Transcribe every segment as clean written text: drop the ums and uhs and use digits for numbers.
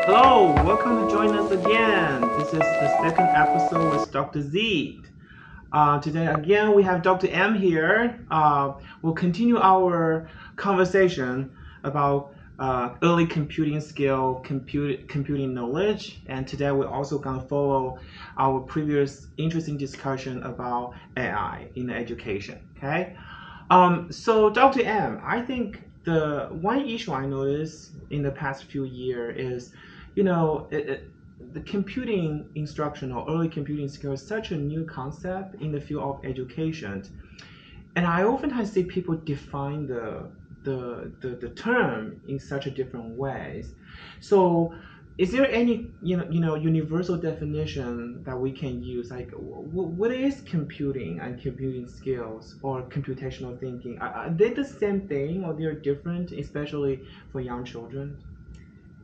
Hello, welcome to join us again. This is the second episode with Dr. Z. Today again we have Dr. M here. We'll continue our conversation about early computing skill, computing knowledge, and today we're also going to follow our previous interesting discussion about AI in education. Okay. So Dr. M, I think the one issue I noticed in the past few years is, the computing instruction or early computing skill is such a new concept in the field of education, and I oftentimes see people define the term in such a different ways. So is there any universal definition that we can use, like what is computing and computing skills or computational thinking? Are they the same thing or they're different, especially for young children?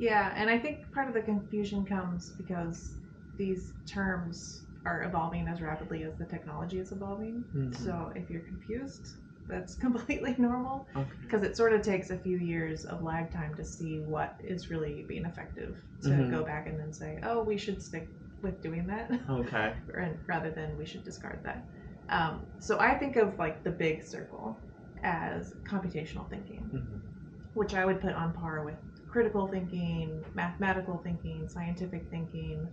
Yeah, and I think part of the confusion comes because these terms are evolving as rapidly as the technology is evolving. Mm-hmm. So if you're confused, that's completely normal Okay. because it sort of takes a few years of lag time to see what is really being effective to Mhm. go back and then say, oh, we should stick with doing that Okay. rather than we should discard that. So I think of like the big circle as computational thinking, Mm-hmm. which I would put on par with critical thinking, mathematical thinking, scientific thinking,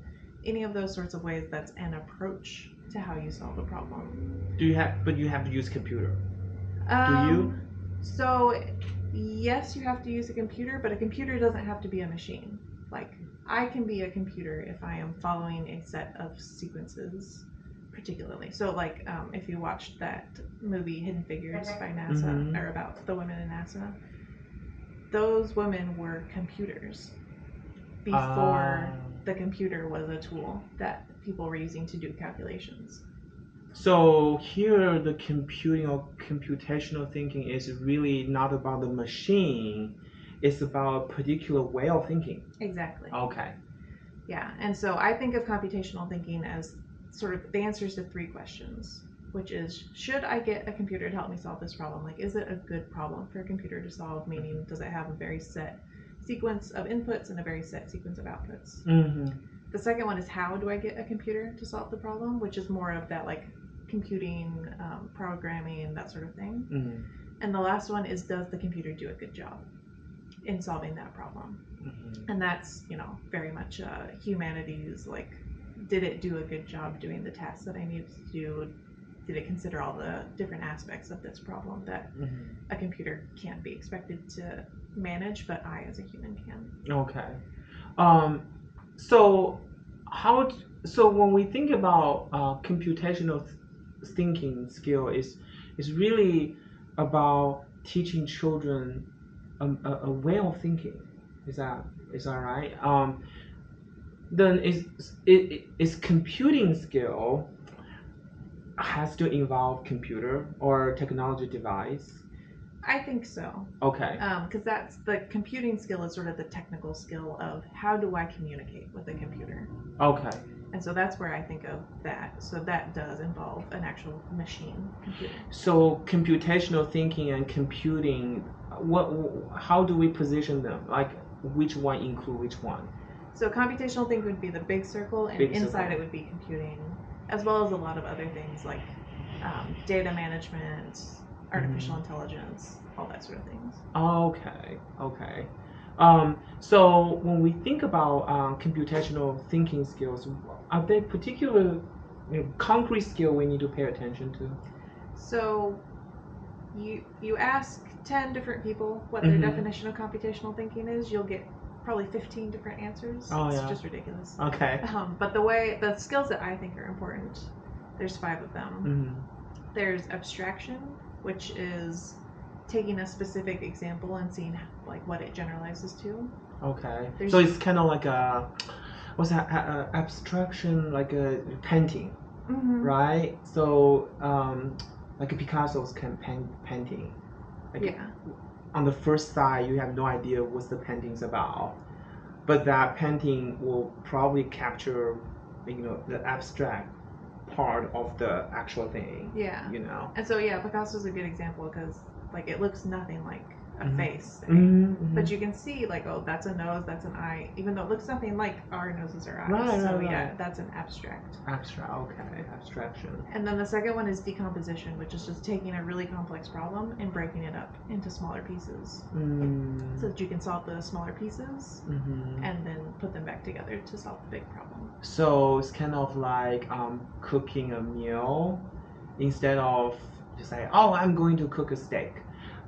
any of those sorts of ways that's an approach to how you solve a problem. But you have to use computer. Do you? So, yes, you have to use a computer, but a computer doesn't have to be a machine. Like, I can be a computer if I am following a set of sequences, particularly. So, like, if you watched that movie Hidden Figures by NASA, Mhm. or about the women in NASA, those women were computers before the computer was a tool that people were using to do calculations. So here, the computing or computational thinking is really not about the machine; it's about a particular way of thinking. Exactly. Okay. Yeah, and so I think of computational thinking as sort of the answers to three questions, which is, should I get a computer to help me solve this problem? Like, is it a good problem for a computer to solve? Meaning, does it have a very set sequence of inputs and a very set sequence of outputs? Mm-hmm. The second one is, how do I get a computer to solve the problem? Which is more of that, like, computing, programming, that sort of thing. Mm-hmm. And the last one is, does the computer do a good job in solving that problem? Mm-hmm. And that's, very much humanities, like, did it do a good job doing the tasks that I needed to do? Did it consider all the different aspects of this problem that Mm-hmm. a computer can't be expected to manage, but I as a human can? Okay. Um, so so when we think about computational thinking skill is really about teaching children a way of thinking. Is that right? Then is computing skill has to involve computer or technology device? I think so. Okay. Because that's the computing skill is sort of the technical skill of how do I communicate with a computer. Okay. And so that's where I think of that. So that does involve an actual machine computer. So computational thinking and computing, how do we position them? Like which one include which one? So computational thinking would be the big circle, and Big inside circle. it would be computing, as well as a lot of other things like data management, artificial intelligence, all that sort of things. Okay. Okay. So when we think about computational thinking skills, are there particular concrete skill we need to pay attention to? So you ask 10 different people what their definition of computational thinking is, you'll get probably 15 different answers. Oh, It's yeah. just ridiculous. Okay. But the skills that I think are important, there's 5 of them. Mm-hmm. There's abstraction, which is taking a specific example and seeing like what it generalizes to. Okay. There's- So it's kind of like what's that? Abstraction, like a painting, Mm-hmm. right? So like a Picasso's painting. Like Yeah. on the first side, you have no idea what the painting's about, but that painting will probably capture, the abstract part of the actual thing. Yeah. You know. And so yeah, Picasso's a good example because like it looks nothing like a face, say. But you can see like, oh, that's a nose, that's an eye, even though it looks nothing like our noses or eyes. Right, so right, yeah, right. that's an abstract. Okay, abstraction. And then the second one is decomposition, which is just taking a really complex problem and breaking it up into smaller pieces so that you can solve the smaller pieces and then put them back together to solve the big problem. So it's kind of like cooking a meal. Instead of just say, oh, I'm going to cook a steak.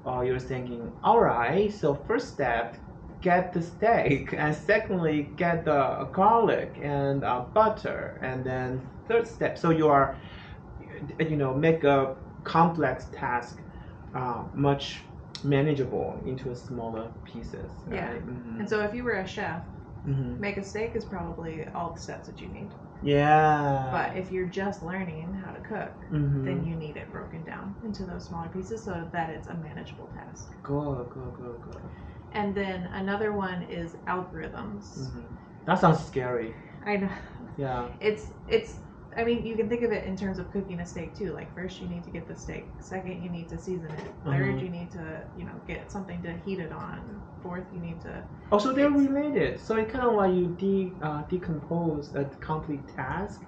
You're thinking, all right, so first step, get the steak, and secondly, get the garlic and butter, and then third step. So you are, make a complex task much manageable into smaller pieces. Right? Yeah. And so if you were a chef, make a steak is probably all the steps that you need. Yeah. But if you're just learning how to cook, then you need it broken down into those smaller pieces so that it's a manageable task. Good. And then another one is algorithms. That sounds scary. I know. Yeah. I mean, you can think of it in terms of cooking a steak too. Like first you need to get the steak. Second, you need to season it. Third, you need to, get something to heat it on. Fourth, you need to. Oh, so they're related. So it's kind of like you decompose a complete task,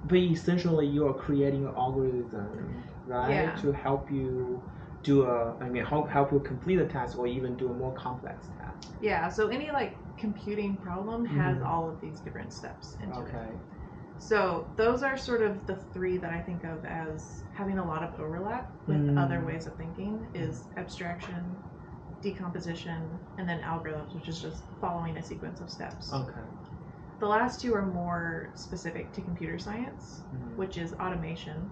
but essentially you are creating an algorithm, right? Yeah. To help you help you complete a task or even do a more complex task. Yeah. So any like computing problem has all of these different steps into it. Okay. So those are sort of the three that I think of as having a lot of overlap with other ways of thinking is abstraction, decomposition, and then algorithms, which is just following a sequence of steps. Okay. The last two are more specific to computer science, which is automation.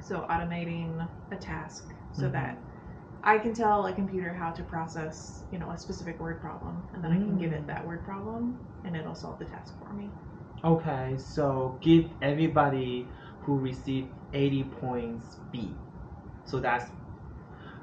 So automating a task so that I can tell a computer how to process, a specific word problem, and then I can give it that word problem, and it'll solve the task for me. Okay, so give everybody who received 80 points B. So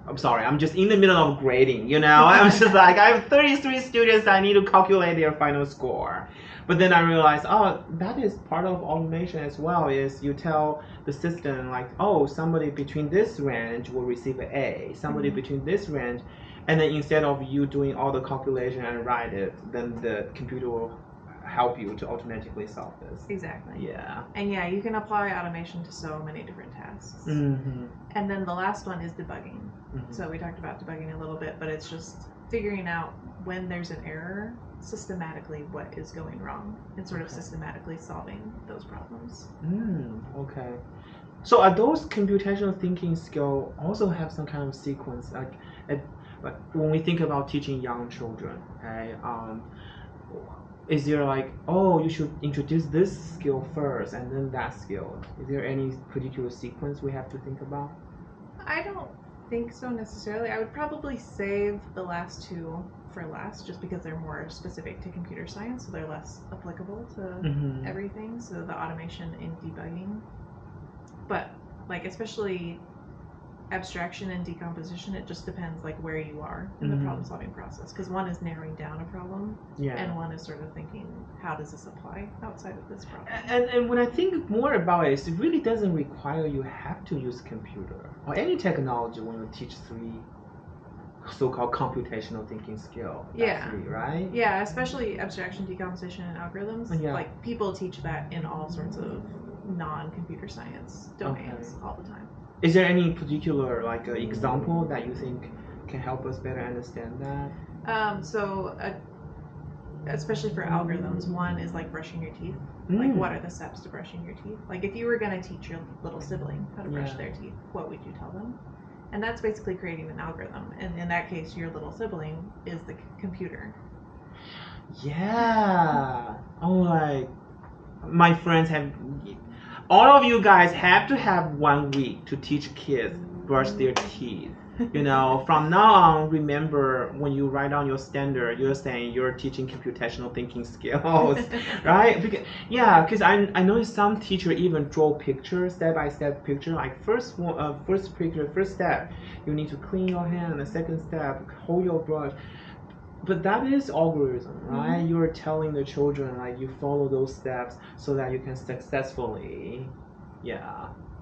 I'm sorry, I'm just in the middle of grading, I'm just like, I have 33 students, I need to calculate their final score. But then I realized, that is part of automation as well, is you tell the system like, oh, somebody between this range will receive an A, somebody between this range, and then instead of you doing all the calculation and write it, then the computer will help you to automatically solve this. Exactly. Yeah. And yeah, you can apply automation to so many different tasks. And then the last one is debugging. So we talked about debugging a little bit, but it's just figuring out when there's an error, systematically what is going wrong, and sort of systematically solving those problems. Okay. So are those computational thinking skills also have some kind of sequence? Like when we think about teaching young children, okay, is there like, oh, you should introduce this skill first and then that skill? Is there any particular sequence we have to think about? I don't think so necessarily. I would probably save the last two for last just because they're more specific to computer science, so they're less applicable to everything. So the automation and debugging. But like especially abstraction and decomposition, it just depends like where you are in the problem solving process, because one is narrowing down a problem and one is sort of thinking, how does this apply outside of this problem? And when I think more about it, it really doesn't require you have to use computer or any technology when you teach three so-called computational thinking skill. Three, right? Yeah, especially abstraction, decomposition, and algorithms. Like people teach that in all sorts of non-computer science domains all the time. Is there any particular example that you think can help us better understand that? Especially for algorithms, one is like brushing your teeth. Like, what are the steps to brushing your teeth? Like, if you were going to teach your little sibling how to brush their teeth, what would you tell them? And that's basically creating an algorithm. And in that case, your little sibling is the computer. Yeah. My friends all of you guys have to have 1 week to teach kids brush their teeth. From now on, remember when you write down your standard, you're saying you're teaching computational thinking skills, right? Because I know some teacher even draw pictures, step-by-step picture, like first step, you need to clean your hand, the second step, hold your brush. But that is algorithm, right? You're telling the children you follow those steps so that you can successfully,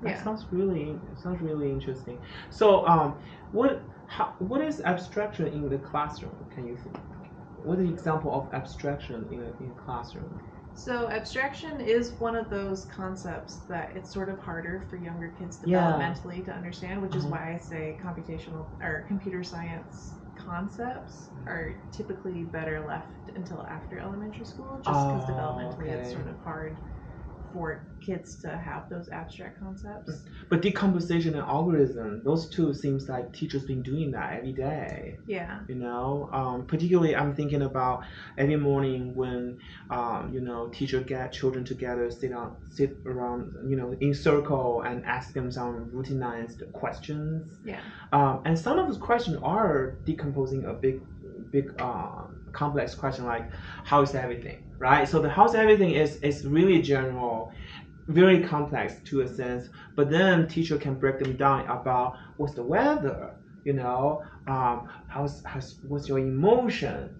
That Yeah. sounds really interesting. So, what is abstraction in the classroom? Can you think? What is the example of abstraction in a classroom? So abstraction is one of those concepts that it's sort of harder for younger kids Yeah. developmentally to understand, which is Uh-huh. why I say computational or computer science concepts are typically better left until after elementary school, just because Oh, developmentally it's okay. sort of hard for kids to have those abstract concepts. But decomposition and algorithm, those two seems like teachers been doing that every day. Yeah. You know, particularly I'm thinking about every morning when, teacher get children together, sit around, in circle and ask them some routinized questions. Yeah. And some of those questions are decomposing a big complex question like how is everything, right? So the how's everything is really general, very complex to a sense, but then teacher can break them down about what's the weather, what's your emotion,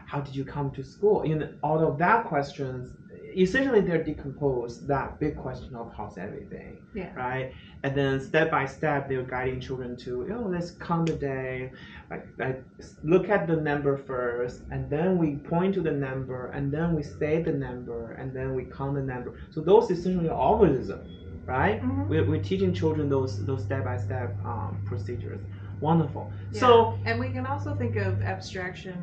how did you come to school, all of that questions. Essentially, they're decomposed that big question of how's everything, Yeah. right? And then step by step, they're guiding children to, let's count the day, like look at the number first, and then we point to the number, and then we say the number, and then we count the number. So those essentially are algorithm, right? Mhm. We're teaching children those step by step procedures. Wonderful. Yeah. So and we can also think of abstraction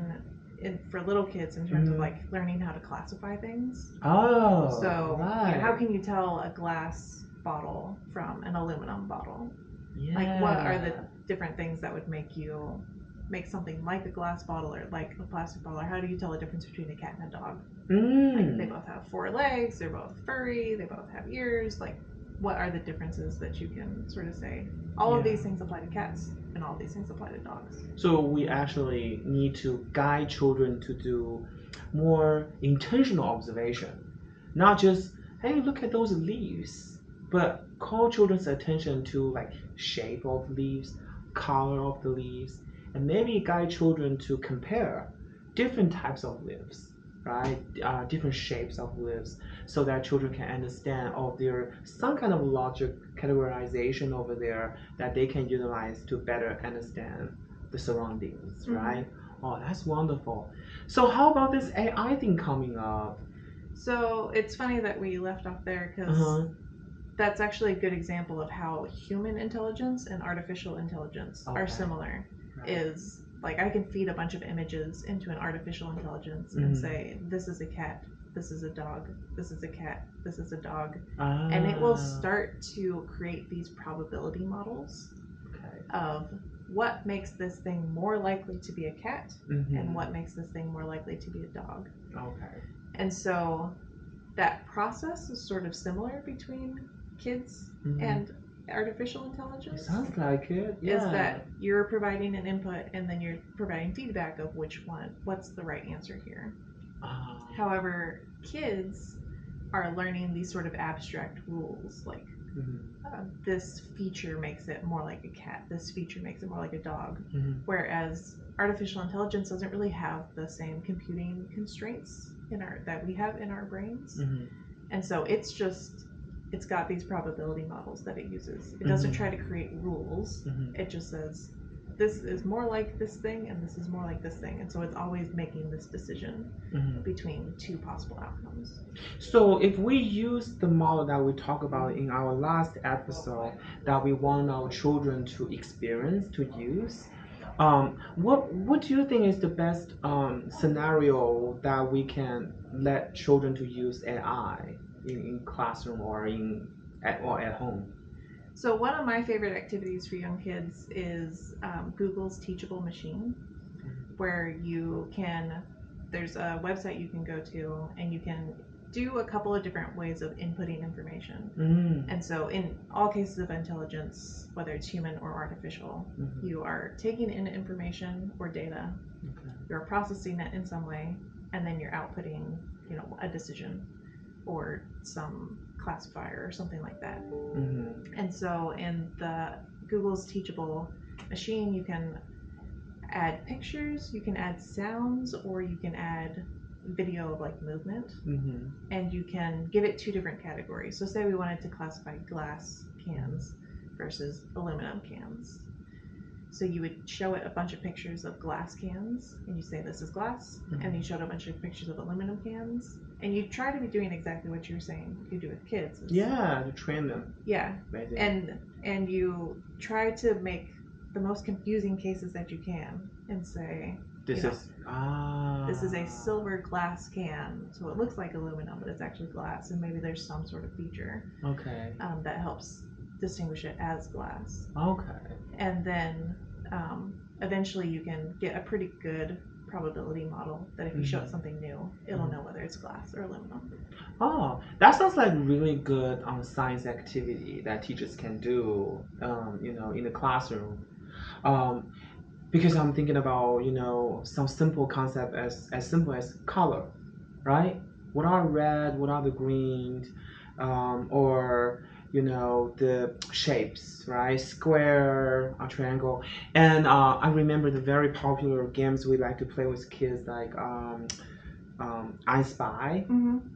for little kids in terms of like learning how to classify things. So right. how can you tell a glass bottle from an aluminum bottle? Yeah. Like what are the different things that would make something like a glass bottle or like a plastic bottle? Or how do you tell the difference between a cat and a dog? Like they both have 4 legs, they're both furry, they both have ears. Like what are the differences that you can sort of say all of these things apply to cats and all of these things apply to dogs? So we actually need to guide children to do more intentional observation, not just, hey, look at those leaves, but call children's attention to like shape of leaves, color of the leaves, and maybe guide children to compare different types of leaves, right? Different shapes of leaves, so that children can understand, there's some kind of logic categorization over there that they can utilize to better understand the surroundings, right? Oh, that's wonderful. So how about this AI thing coming up? So it's funny that we left off there because that's actually a good example of how human intelligence and artificial intelligence are similar. Right. Is like I can feed a bunch of images into an artificial intelligence and say, this is a cat, this is a dog, this is a cat, this is a dog. And it will start to create these probability models of what makes this thing more likely to be a cat and what makes this thing more likely to be a dog. Okay. And so that process is sort of similar between kids and artificial intelligence. It sounds like it. Yeah. Is that you're providing an input and then you're providing feedback of what's the right answer here. However, kids are learning these sort of abstract rules, like this feature makes it more like a cat, this feature makes it more like a dog, whereas artificial intelligence doesn't really have the same computing constraints that we have in our brains. And so it's got these probability models that it uses. It doesn't try to create rules. It just says this is more like this thing and this is more like this thing, and so it's always making this decision between two possible outcomes. So if we use the model that we talked about in our last episode that we want our children to experience, to use, what do you think is the best scenario that we can let children to use AI in classroom or at home? So one of my favorite activities for young kids is Google's Teachable Machine, where there's a website you can go to and you can do a couple of different ways of inputting information. And so in all cases of intelligence, whether it's human or artificial, you are taking in information or data, you're processing it in some way, and then you're outputting, a decision or some classifier or something like that. And so in the Google's Teachable Machine, you can add pictures, you can add sounds, or you can add video of like movement, Mm-hmm. and you can give it two different categories. So say we wanted to classify glass cans versus aluminum cans. So you would show it a bunch of pictures of glass cans, and you say this is glass, and you showed a bunch of pictures of aluminum cans, and you try to be doing exactly what you're saying you do with kids. Yeah, to train them. Yeah, Basically. and you try to make the most confusing cases that you can, and say This you know, is this is a silver glass can, so it looks like aluminum, but it's actually glass, and maybe there's some sort of feature Okay. that helps distinguish it as glass. Okay. And then eventually you can get a pretty good probability model that if you show it something new, it'll know whether it's glass or aluminum. Oh, that sounds like really good science activity that teachers can do, in the classroom. Because I'm thinking about, some simple concept as simple as color, right? What are red? What are the green? Or the shapes, right? Square, a triangle. And I remember the very popular games we like to play with kids, like I Spy,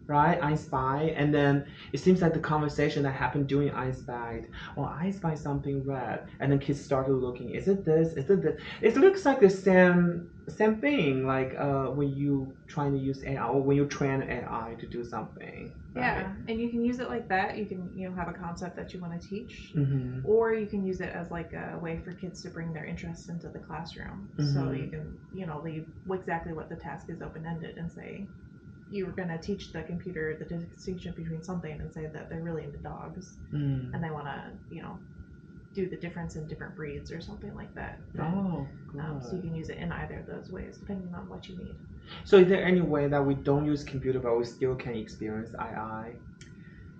right? I Spy, and then it seems like the conversation that happened during I Spy, I spy something red, and then kids started looking. Is it this? Is it this? It looks like the same thing, like when you trying to use AI or when you train AI to do something. Right? Yeah, and you can use it like that. You can have a concept that you want to teach, Mm-hmm. or you can use it as like a way for kids to bring their interests into the classroom. Mm-hmm. So you can leave exactly what the task is open-ended and say you were going to teach the computer the distinction between something, and say that they're really into dogs and they want to do the difference in different breeds or something like that. Oh, good. So you can use it in either of those ways depending on what you need. So is there any way that we don't use computer but we still can experience AI?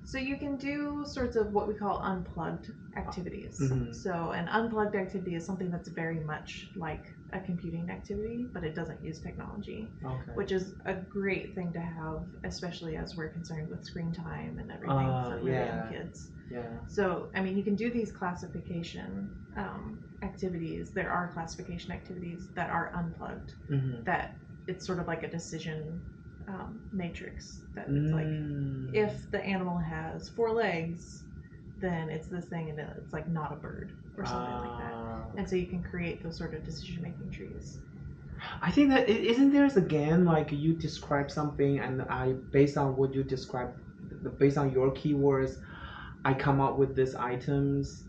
So you can do sorts of what we call unplugged activities. Mm-hmm. So an unplugged activity is something that's very much like a computing activity, but it doesn't use technology, Okay. which is a great thing to have, especially as we're concerned with screen time and everything for really young kids. Yeah. So, I mean, you can do these classification activities. There are classification activities that are unplugged, that it's sort of like a decision matrix that it's like, if the animal has 4 legs, then it's this thing, and it's like not a bird or something like that. And so you can create those sort of decision making trees. I think that isn't there again, like you describe something and I, based on what you describe, based on your keywords, I come up with these items.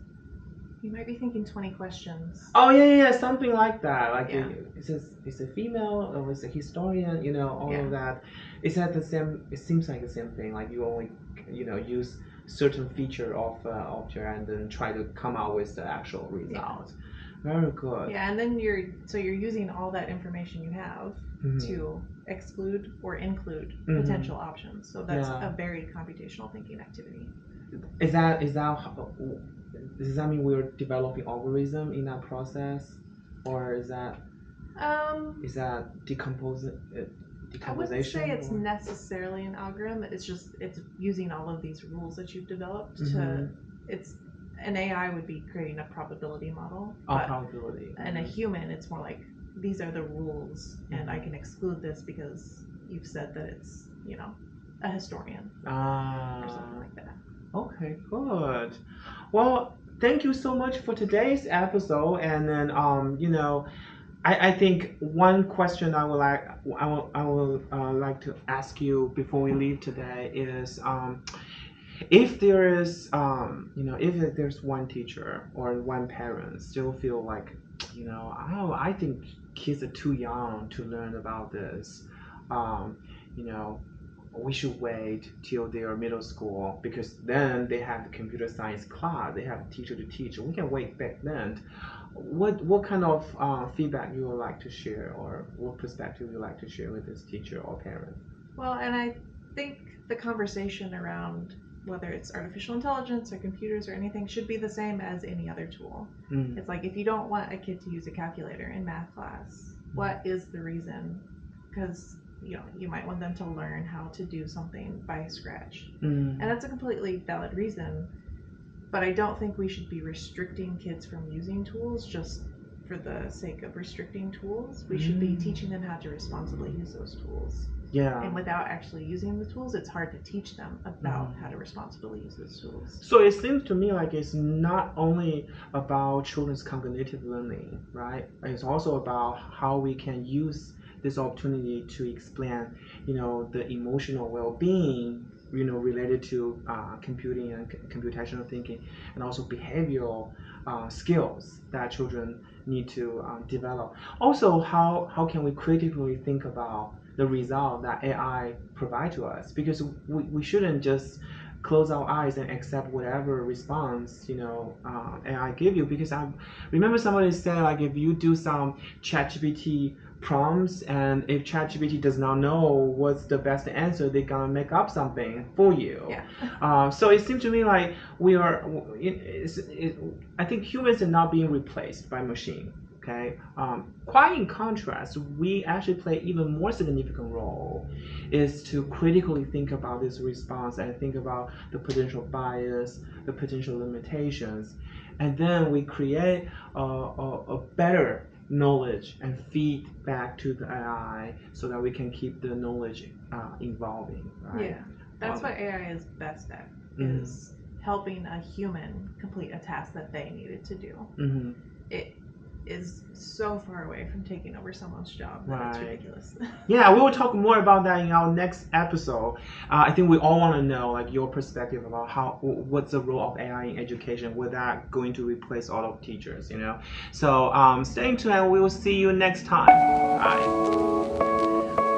You might be thinking 20 questions. Oh yeah, something like that. Like Yeah. it's a female or it's a historian, all of that. Is that the same? It seems like the same thing. Like you only, use certain feature of object and then try to come out with the actual result. Very good. Yeah, and then you're using all that information you have to exclude or include potential options. So that's a very computational thinking activity. Does that mean we're developing algorithm in that process, or is that decomposition? I wouldn't say it's necessarily an algorithm. It's using all of these rules that you've developed to. It's an AI would be creating a probability model. Probability. And a human, it's more like these are the rules, and I can exclude this because you've said that it's a historian or something like that. Okay, good. Well, thank you so much for today's episode. And then, I think one question I would like to ask you before we leave today is, if there is, if there's one teacher or one parent still feel like, I think kids are too young to learn about this, we should wait till they're middle school because then they have the computer science class, they have a teacher to teach. We can wait back then. What kind of feedback you would like to share, or what perspective you would like to share with this teacher or parent? Well, and I think the conversation around whether it's artificial intelligence or computers or anything should be the same as any other tool. It's like, if you don't want a kid to use a calculator in math class, what is the reason? Because you might want them to learn how to do something by scratch. And that's a completely valid reason, but I don't think we should be restricting kids from using tools just for the sake of restricting tools. We should be teaching them how to responsibly use those tools. Yeah. And without actually using the tools, it's hard to teach them about how to responsibly use those tools. So it seems to me like it's not only about children's cognitive learning, right? It's also about how we can use this opportunity to explain, the emotional well-being, related to computing and computational thinking, and also behavioral skills that children need to develop. Also, how can we critically think about the result that AI provide to us? Because we shouldn't just close our eyes and accept whatever response AI give you. Because I remember somebody said, like, if you do some ChatGPT prompts, and if ChatGPT does not know what's the best answer, they're gonna make up something for you. Yeah. So it seems to me like I think humans are not being replaced by machine. Okay. Quite in contrast, we actually play even more significant role is to critically think about this response and think about the potential bias, the potential limitations, and then we create a better knowledge and feed back to the AI so that we can keep the knowledge evolving. Right? Yeah, that's what AI is best at, is helping a human complete a task that they needed to do. Mm-hmm. It is so far away from taking over someone's job that it's ridiculous. Yeah, we will talk more about that in our next episode. I think we all want to know, like, your perspective about what's the role of AI in education without going to replace all of teachers. So stay tuned, and we will see you next time. Bye.